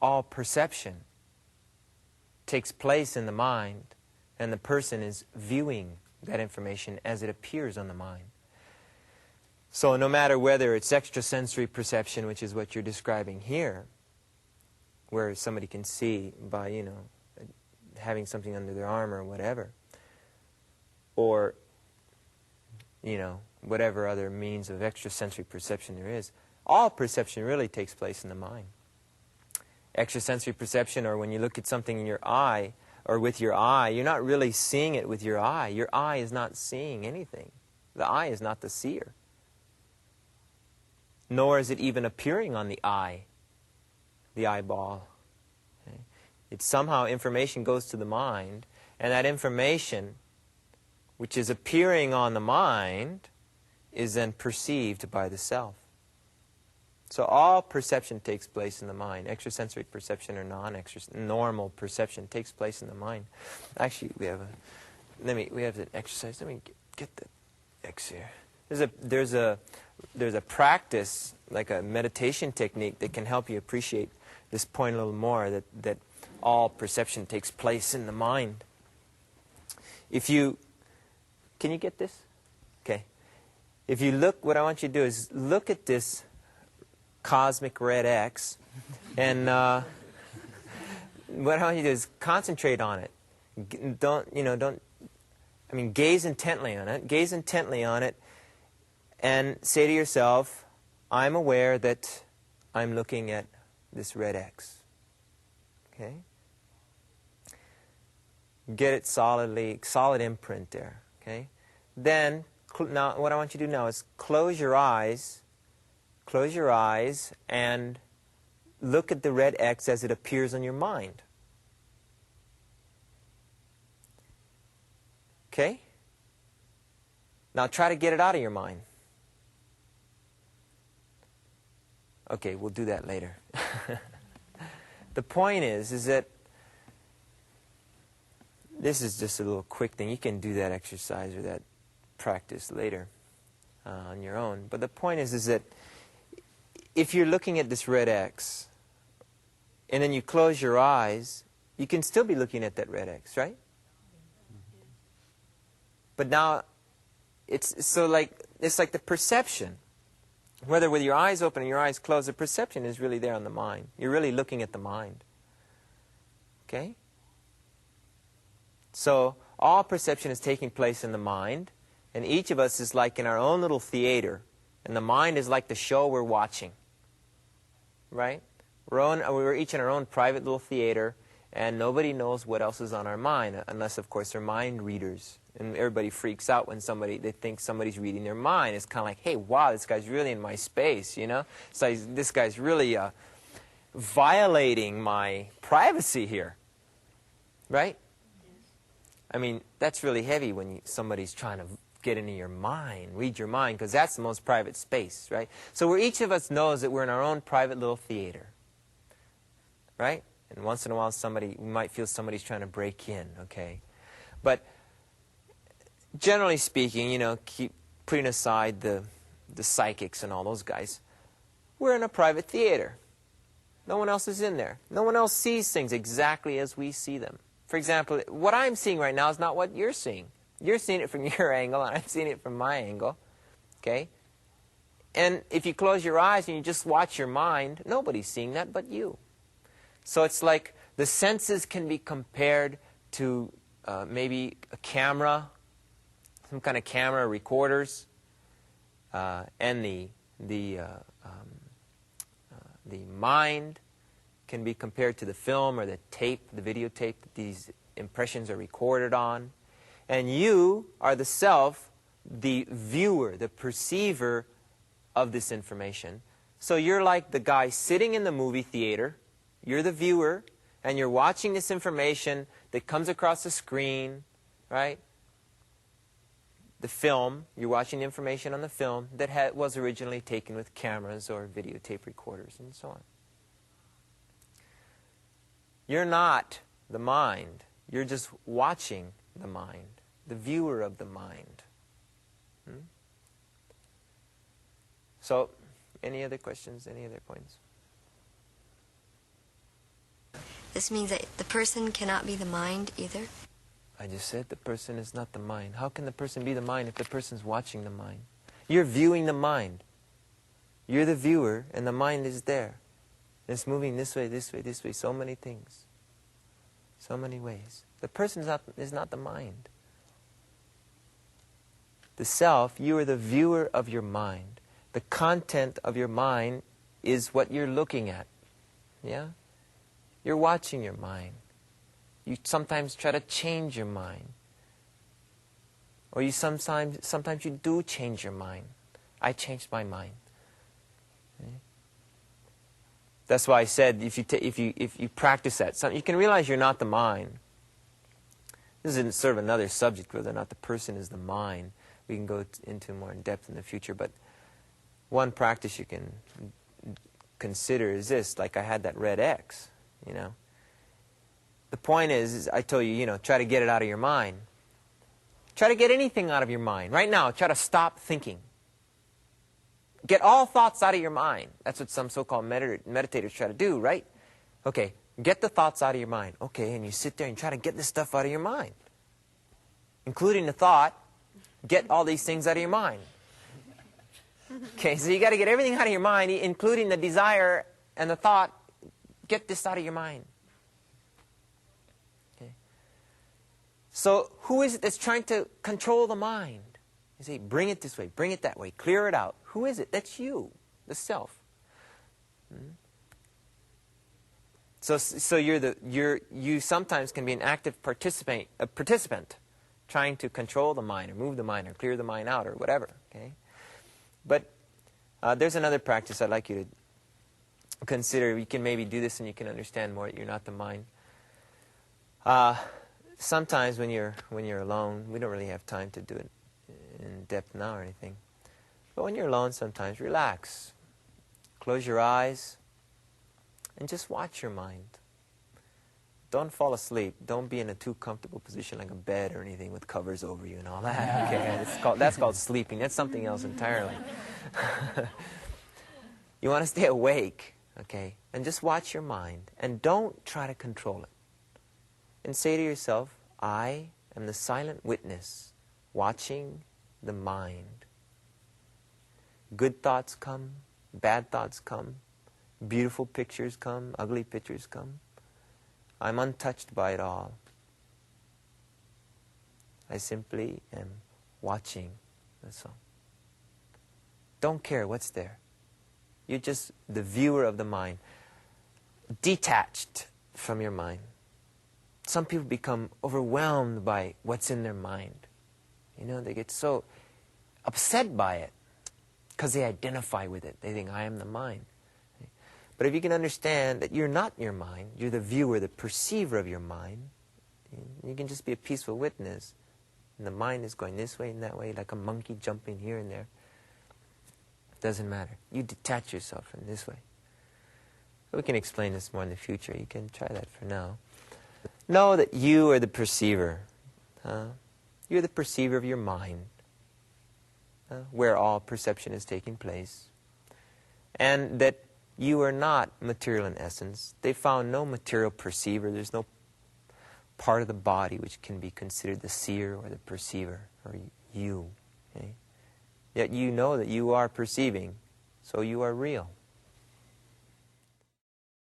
all perception takes place in the mind, and the person is viewing that information as it appears on the mind. So no matter whether it's extrasensory perception, which is what you're describing here, where somebody can see by, you know, having something under their arm or whatever, or, you know, whatever other means of extrasensory perception there is, all perception really takes place in the mind. Extrasensory perception, or when you look at something in your eye, or with your eye, you're not really seeing it with your eye. Your eye is not seeing anything. The eye is not the seer. Nor is it even appearing on the eye, the eyeball. Okay? It's somehow information goes to the mind, and that information, which is appearing on the mind, is then perceived by the self. So all perception takes place in the mind. Extrasensory perception or normal perception takes place in the mind. Actually, we have an exercise. Let me get the X here. There's a practice, like a meditation technique, that can help you appreciate this point a little more, that all perception takes place in the mind. Can you get this? Okay. If you look, what I want you to do is look at this cosmic red X, and what I want you to do is concentrate on it. Gaze intently on it. Gaze intently on it, and say to yourself, I'm aware that I'm looking at this red X. Okay? Get it solid imprint there. Okay? Then, now what I want you to do now is close your eyes and look at the red X as it appears on your mind. Okay? Now try to get it out of your mind. Okay, we'll do that later. The point is that this is just a little quick thing. You can do that exercise or that practice later on your own. But the point is that if you're looking at this red X, and then you close your eyes, you can still be looking at that red X, right? But now, it's like the perception. Whether with your eyes open or your eyes closed, the perception is really there on the mind. You're really looking at the mind. Okay? So, all perception is taking place in the mind, and each of us is like in our own little theater, and the mind is like the show we're watching. Right? We're each in our own private little theater, and nobody knows what else is on our mind, unless, of course, they're mind readers. And everybody freaks out when they think somebody's reading their mind. It's kind of like, hey, wow, this guy's really in my space, you know? So this guy's really violating my privacy here. Right? I mean, that's really heavy when somebody's trying to get into your mind, read your mind, because that's the most private space, right? So where each of us knows that we're in our own private little theater, right? And once in a while we might feel somebody's trying to break in, okay? But generally speaking, you know, keep putting aside the psychics and all those guys, we're in a private theater. No one else is in there. No one else sees things exactly as we see them. For example, what I'm seeing right now is not what you're seeing. You're seeing it from your angle, and I'm seeing it from my angle. Okay? And if you close your eyes and you just watch your mind, nobody's seeing that but you. So it's like the senses can be compared to maybe a camera, some kind of camera recorders, and the mind can be compared to the film or the tape, the videotape that these impressions are recorded on. And you are the self, the viewer, the perceiver of this information. So you're like the guy sitting in the movie theater. You're the viewer, and you're watching this information that comes across the screen, right? The film, you're watching the information on the film that was originally taken with cameras or videotape recorders and so on. You're not the mind. You're just watching the mind, the viewer of the mind. So, any other questions, any other points? This means that the person cannot be the mind either? I just said the person is not the mind. How can the person be the mind if the person's watching the mind? You're viewing the mind. You're the viewer, and the mind is there. It's moving this way, this way, this way, so many things. So many ways. The person is not the mind. The self, you are the viewer of your mind. The content of your mind is what you're looking at. Yeah? You're watching your mind. You sometimes try to change your mind. Or you sometimes you do change your mind. I changed my mind. Okay? That's why I said if you practice that, you can realize you're not the mind. This is sort of another subject, whether or not the person is the mind. We can go into more in depth in the future, but one practice you can consider is this, like I had that red X, you know. The point is I told you, try to get it out of your mind. Try to get anything out of your mind. Right now, try to stop thinking. Get all thoughts out of your mind. That's what some so-called meditators try to do, right? Okay, get the thoughts out of your mind. Okay, and you sit there and try to get this stuff out of your mind. Including the thought, get all these things out of your mind. Okay, so you got to get everything out of your mind, including the desire and the thought. Get this out of your mind. Okay. So who is it that's trying to control the mind? You say, bring it this way, bring it that way, clear it out. Who is it? That's you, the self. So you sometimes can be an active participant, trying to control the mind or move the mind or clear the mind out or whatever. Okay, but there's another practice I'd like you to consider. You can maybe do this and you can understand more that you're not the mind. Sometimes when you're alone, we don't really have time to do it in depth now or anything. But when you're alone, sometimes relax. Close your eyes and just watch your mind. Don't fall asleep. Don't be in a too comfortable position like a bed or anything with covers over you and all that. Okay, that's called sleeping. That's something else entirely. You want to stay awake, okay? And just watch your mind. And don't try to control it. And say to yourself, I am the silent witness watching the mind. Good thoughts come, bad thoughts come, beautiful pictures come, ugly pictures come. I'm untouched by it all. I simply am watching, that's all. Don't care what's there. You're just the viewer of the mind, detached from your mind. Some people become overwhelmed by what's in their mind. They get so upset by it because they identify with it. They think, I am the mind. But if you can understand that you're not your mind, you're the viewer, the perceiver of your mind, you can just be a peaceful witness. And the mind is going this way and that way, like a monkey jumping here and there. It doesn't matter. You detach yourself from this way. We can explain this more in the future. You can try that for now. Know that you are the perceiver. You're the perceiver of your mind, where all perception is taking place. And that you are not material in essence. They found no material perceiver. There's no part of the body which can be considered the seer or the perceiver, or you. Okay? Yet you know that you are perceiving, so you are real.